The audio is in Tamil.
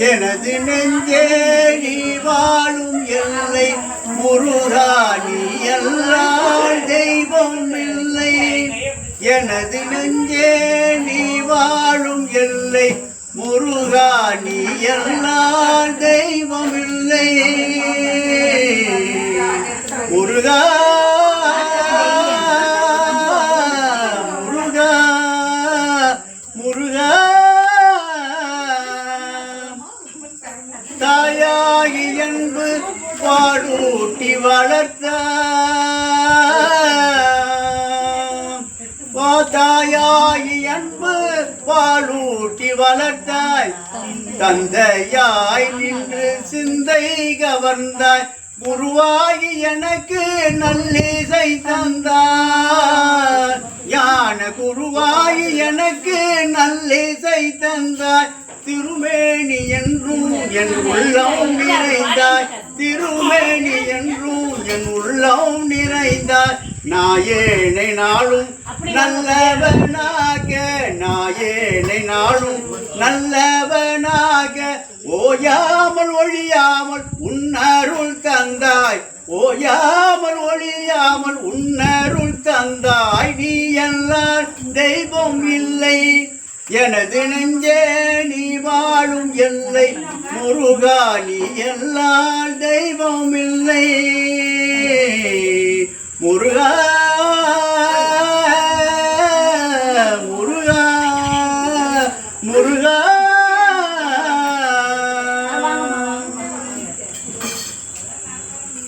எனது நெஞ்சே நீ வாழும் எல்லை முருகா நீ எல்லால் தெய்வம் இல்லை. எனது நெஞ்சே நீ வாழும் எல்லை முருகா நீ எல்லால் தெய்வம் இல்லை. முருகா முருகா முருகா தாயாகி அன்பு பாடூட்டி வளர்த்த தாயாகி அன்பு பாலூட்டி வளர்த்தாய். தந்தையாய் நின்று சிந்தை கவர்ந்தாய். குருவாகி எனக்கு நல்லிசை தந்தாய். ஞான குருவாகி எனக்கு நல்லிசை தந்தாய். திருமேனி என்றும் என் உள்ளம் நிறைந்தாய். திருமேனி என்றும் என் உள்ளம் நிறைந்தாய். நாயேனை நாளும் நல்லவனாக நாயேனை நாளும் நல்லவனாக ஓயாமல் ஒழியாமல் உன்னருள் தந்தாய். ஓயாமல் ஒழியாமல் உன்னருள் தந்தாய். நீ எல்லால் தெய்வம் இல்லை. எனது நெஞ்சே நீ வாழும் எல்லை முருகா நீ எல்லால் தெய்வம் இல்லை. முருகா